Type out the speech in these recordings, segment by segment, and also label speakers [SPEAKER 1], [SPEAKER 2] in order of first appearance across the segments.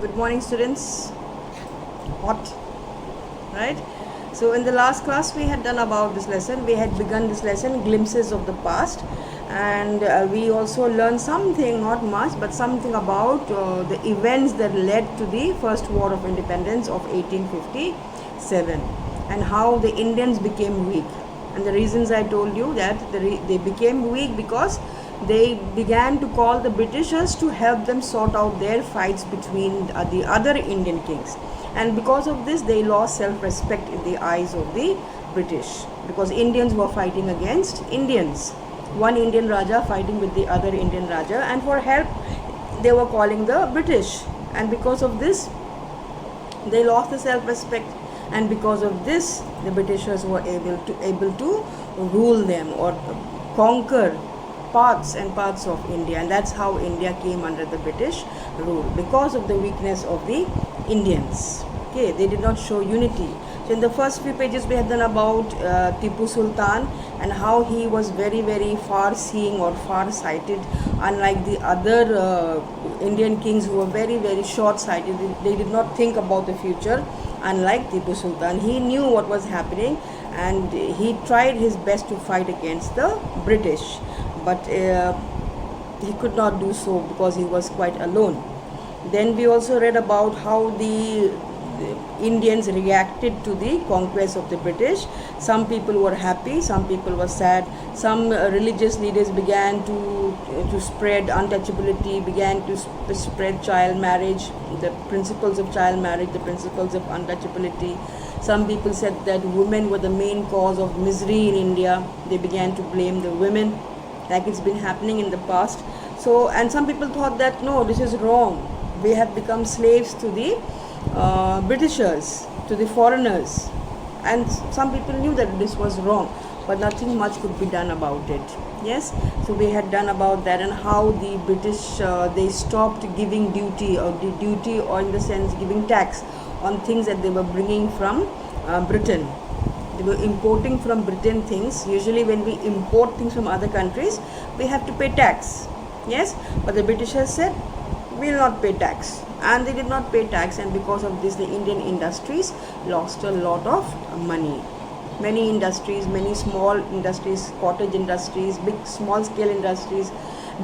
[SPEAKER 1] Good morning, students. Hot, right? So in the last class we had done about this lesson. We had begun this lesson, glimpses of the past, and we also learned something, not much, but something about the events that led to the First War of Independence of 1857 and how the Indians became weak. And the reasons I told you that they became weak because they began to call the Britishers to help them sort out their fights between the other Indian kings. And because of this, they lost self-respect in the eyes of the British, because Indians were fighting against Indians. One Indian Raja fighting with the other Indian Raja, and for help, they were calling the British. And because of this, they lost the self-respect, and because of this, the Britishers were able to rule them or conquer parts and parts of India, and that's how India came under the British rule, because of the weakness of the Indians. Okay, they did not show unity. So in the first few pages we had done about Tipu Sultan and how he was very far-seeing or far-sighted, unlike the other Indian kings who were very short-sighted. They did not think about the future. Unlike Tipu Sultan, he knew what was happening and he tried his best to fight against the British, but he could not do so because he was quite alone. Then we also read about how the Indians reacted to the conquest of the British. Some people were happy, some people were sad. Some religious leaders began to spread untouchability, began to spread child marriage, the principles of child marriage, the principles of untouchability. Some people said that women were the main cause of misery in India. They began to blame the women, like it's been happening in the past. So, and some people thought that no, this is wrong. We have become slaves to the Britishers, to the foreigners, and some people knew that this was wrong, but nothing much could be done about it. Yes, so we had done about that, and how the British they stopped giving duty, or in the sense giving tax on things that they were bringing from Britain. They were importing from Britain things. Usually when we import things from other countries, we have to pay tax. Yes, but the Britishers said we will not pay tax, and they did not pay tax, and because of this the Indian industries lost a lot of money. Many industries, many small industries, cottage industries, small scale industries,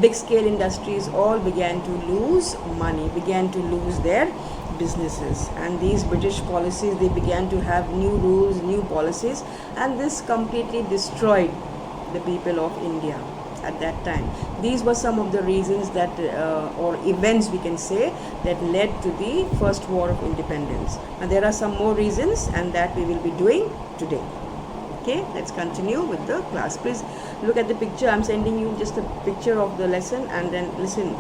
[SPEAKER 1] big scale industries, all began to lose money, began to lose their businesses. And these British policies, they began to have new rules, new policies, and this completely destroyed the people of India at that time. These were some of the reasons that or events we can say that led to the First War of Independence. And there are some more reasons, and that we will be doing today. Okay, let's continue with the class. Please look at the picture. I'm sending you just a picture of the lesson and then listen.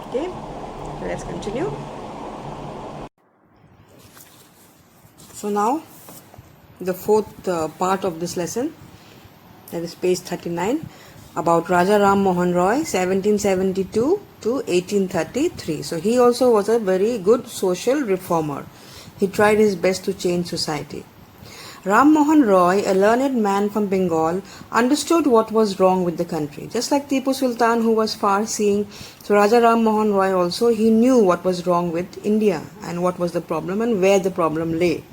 [SPEAKER 1] Okay, so let's continue. So now the fourth part of this lesson, that is page 39, about Raja Ram Mohan Roy, 1772 to 1833. So he also was a very good social reformer. He tried his best to change society. Ram Mohan Roy, a learned man from Bengal, understood what was wrong with the country. Just like Tipu Sultan, who was far-seeing, so Raja Ram Mohan Roy also, he knew what was wrong with India and what was the problem and where the problem lay.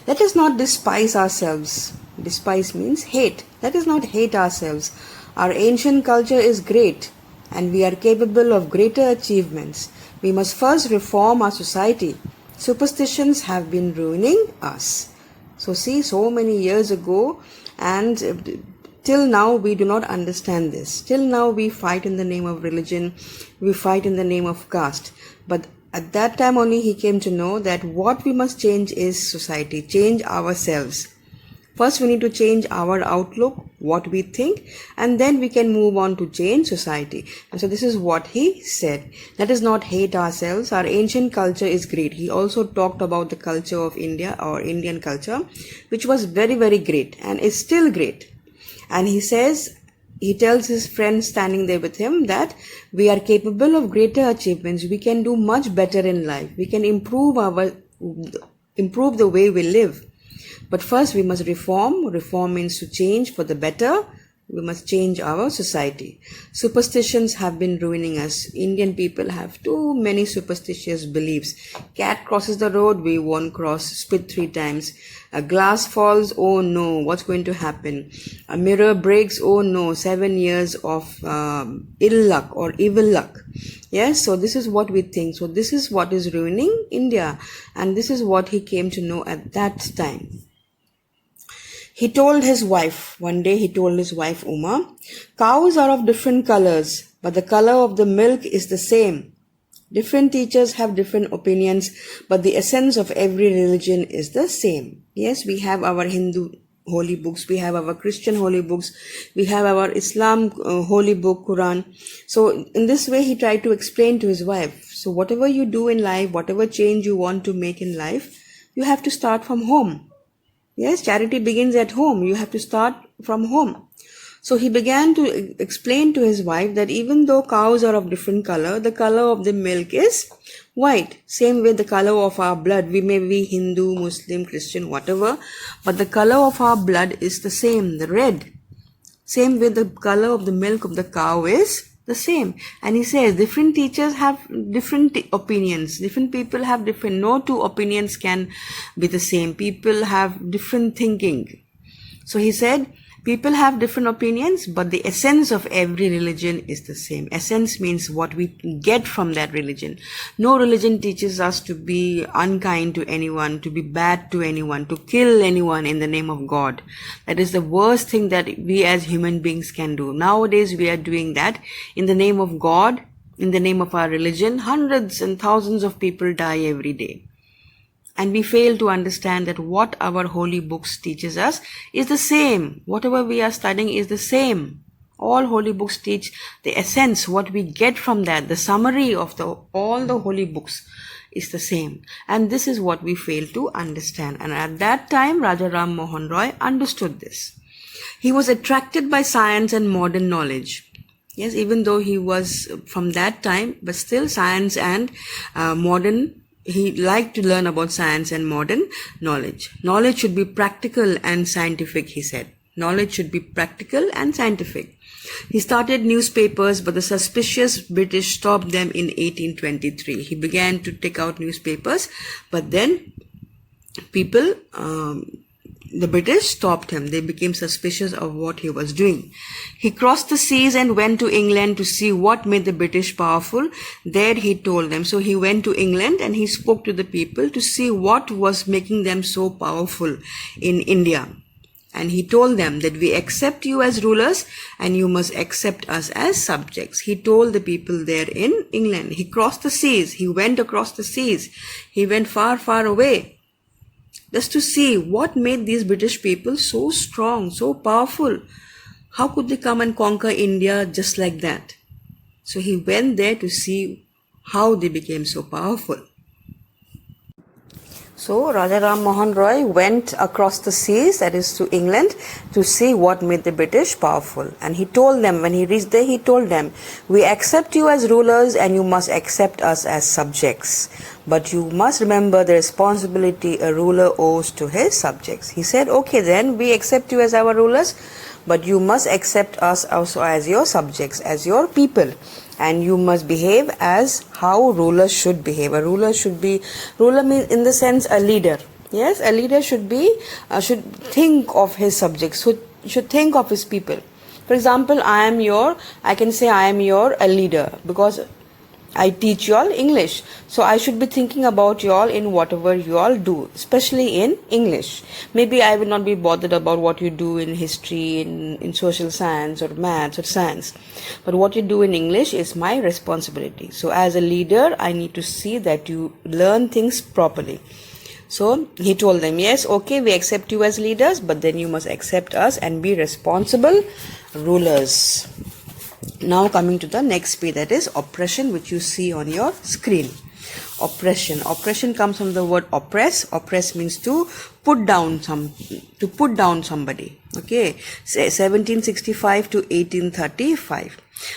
[SPEAKER 1] Let us not despise ourselves. Despise means hate. Let us not hate ourselves. Our ancient culture is great, and we are capable of greater achievements. We must first reform our society. Superstitions have been ruining us. So see, so many years ago, and till now we do not understand this. Till now we fight in the name of religion, we fight in the name of caste. But at that time only he came to know that what we must change is society, change ourselves. First we need to change our outlook, what we think, and then we can move on to change society. And so this is what he said. Let us not hate ourselves. Our ancient culture is great. He also talked about the culture of India, or Indian culture, which was very great and is still great. And he tells his friends standing there with him that we are capable of greater achievements. We can do much better in life. We can improve the way we live. But first we must reform. Reform means to change for the better, We must change our society. Superstitions have been ruining us. Indian people have too many superstitious beliefs. Cat crosses the road, we won't cross. Spit 3 times. A glass falls, oh no, what's going to happen? A mirror breaks, oh no, 7 years of ill luck or evil luck. Yes, so this is what we think. So this is what is ruining India, and this is what he came to know at that time. He told his wife, one day he told his wife Uma, cows are of different colors, but the color of the milk is the same. Different teachers have different opinions, but the essence of every religion is the same. Yes, we have our Hindu holy books, we have our Christian holy books, we have our Islam holy book, Quran. So in this way he tried to explain to his wife, so whatever you do in life, whatever change you want to make in life, you have to start from home. Yes, charity begins at home. You have to start from home. So he began to explain to his wife that even though cows are of different color, the color of the milk is white. Same way the color of our blood. We may be Hindu, Muslim, Christian, whatever, but the color of our blood is the same, the red. Same way the color of the milk of the cow is the same. And he says different teachers have different opinions. Different people have different. No two opinions can be the same. People have different thinking. So he said people have different opinions, but the essence of every religion is the same. Essence means what we get from that religion. No religion teaches us to be unkind to anyone, to be bad to anyone, to kill anyone in the name of God. That is the worst thing that we as human beings can do. Nowadays we are doing that in the name of God, in the name of our religion. Hundreds and thousands of people die every day. And we fail to understand that what our holy books teaches us is the same. Whatever we are studying is the same. All holy books teach the essence, what we get from that, the summary of all the holy books is the same. And this is what we fail to understand. And at that time, Raja Ram Mohan Roy understood this. He was attracted by science and modern knowledge. Yes, even though he was from that time, but still science and he liked to learn about science and modern knowledge. Knowledge should be practical and scientific, he said. Knowledge should be practical and scientific. He started newspapers, but the suspicious British stopped them in 1823. He began to take out newspapers, but then the British stopped him. They became suspicious of what he was doing. He crossed the seas and went to England to see what made the British powerful. There he told them. So he went to England and he spoke to the people to see what was making them so powerful in India. And he told them that we accept you as rulers and you must accept us as subjects. He told the people there in England. He crossed the seas. He went across the seas. He went far, far away, just to see what made these British people so strong, so powerful. How could they come and conquer India just like that? So he went there to see how they became so powerful. So Raja Ram Mohan Roy went across the seas, that is to England, to see what made the British powerful. And he told them, when he reached there, he told them, we accept you as rulers and you must accept us as subjects. But you must remember the responsibility a ruler owes to his subjects. He said, okay then, we accept you as our rulers, but you must accept us also as your subjects, as your people. And you must behave as how rulers should behave. A ruler means in the sense a leader. Yes, a leader should think of his subjects, should think of his people. For example, I can say I am a leader because I teach you all English. So I should be thinking about you all in whatever you all do, especially in English. Maybe I will not be bothered about what you do in history, in social science or maths or science. But what you do in English is my responsibility. So as a leader, I need to see that you learn things properly. So he told them, yes, okay, we accept you as leaders, but then you must accept us and be responsible rulers. Now coming to the next page, that is oppression, which you see on your screen. Oppression. Oppression comes from the word oppress. Oppress means to put down somebody. Okay, say 1765 to 1835.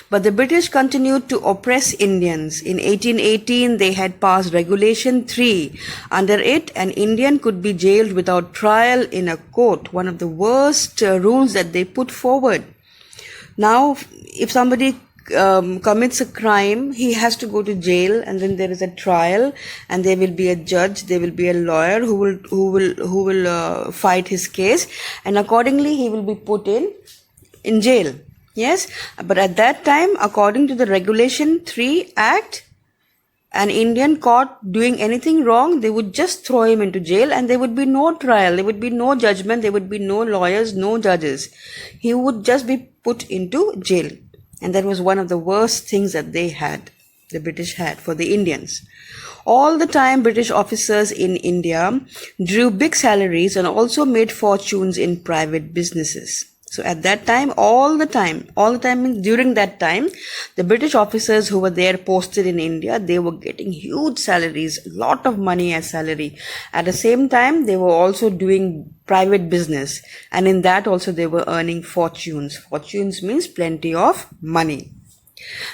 [SPEAKER 1] But the British continued to oppress Indians. In 1818, they had passed Regulation 3. Under it, an Indian could be jailed without trial in a court. One of the worst rules that they put forward. Now, if somebody commits a crime, he has to go to jail, and then there is a trial, and there will be a judge, there will be a lawyer who will fight his case, and accordingly he will be put in jail. Yes, but at that time, according to the Regulation 3 Act, an Indian caught doing anything wrong, they would just throw him into jail, and there would be no trial, there would be no judgment, there would be no lawyers, no judges. He would just be put into jail. And that was one of the worst things that the British had for the Indians. All the time, British officers in India drew big salaries and also made fortunes in private businesses. So at that time, all the time means during that time, the British officers who were there posted in India, they were getting huge salaries, a lot of money as salary. At the same time, they were also doing private business, and in that also they were earning fortunes. Fortunes means plenty of money.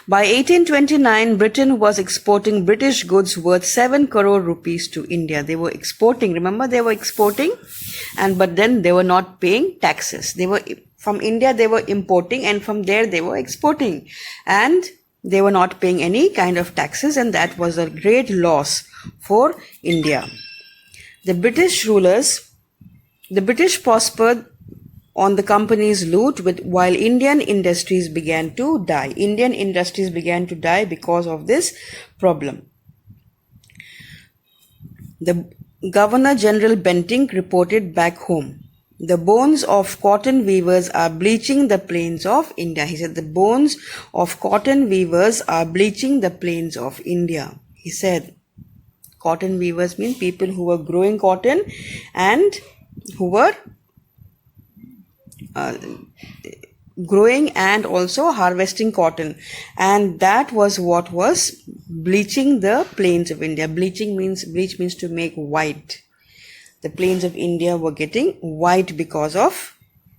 [SPEAKER 1] By 1829, Britain was exporting British goods worth 7 crore rupees to India. They were exporting, remember they were exporting, but then they were not paying taxes. From India they were importing, and from there they were exporting, and they were not paying any kind of taxes, and that was a great loss for India. The British prospered on the company's loot, while Indian industries began to die. Indian industries began to die because of this problem. The Governor General Bentinck reported back home, the bones of cotton weavers are bleaching the plains of India. He said the bones of cotton weavers are bleaching the plains of India. He said cotton weavers mean people who were growing cotton and who were growing and also harvesting cotton, and that was what was bleaching the plains of India. Bleach means to make white. The plains of India were getting white because of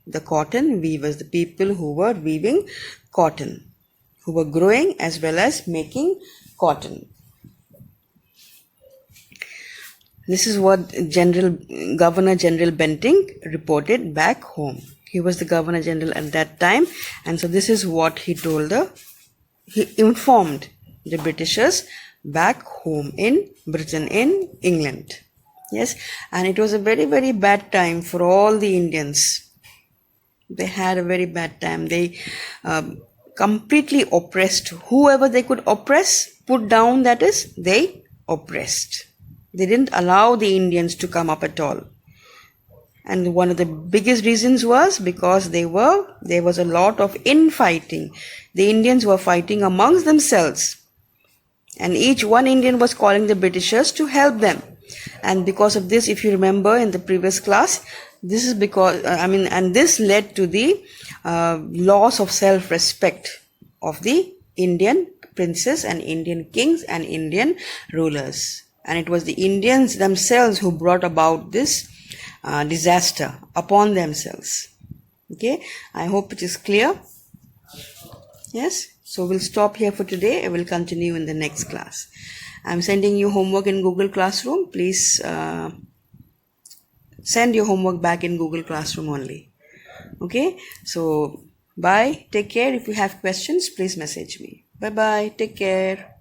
[SPEAKER 1] the cotton weavers, the people who were weaving cotton, who were growing as well as making cotton. This is what Governor General Bentinck reported back home. He was the Governor General at that time, and so this is what he informed the Britishers back home in Britain, in England. Yes, and it was a very, very bad time for all the Indians. They had a very bad time. They completely oppressed whoever they could oppress, put down, that is, they oppressed. They didn't allow the Indians to come up at all. And one of the biggest reasons was because there was a lot of infighting. The Indians were fighting amongst themselves, and each one Indian was calling the Britishers to help them. And because of this, if you remember in the previous class, this is because and this led to the loss of self-respect of the Indian princes and Indian kings and Indian rulers. And it was the Indians themselves who brought about this disaster upon themselves. Okay, I hope it is clear. Yes, so we'll stop here for today. I will continue in the next class. I'm sending you homework in Google Classroom. Please send your homework back in Google Classroom only. Okay, so bye, take care. If you have questions, please message me. Bye bye, take care.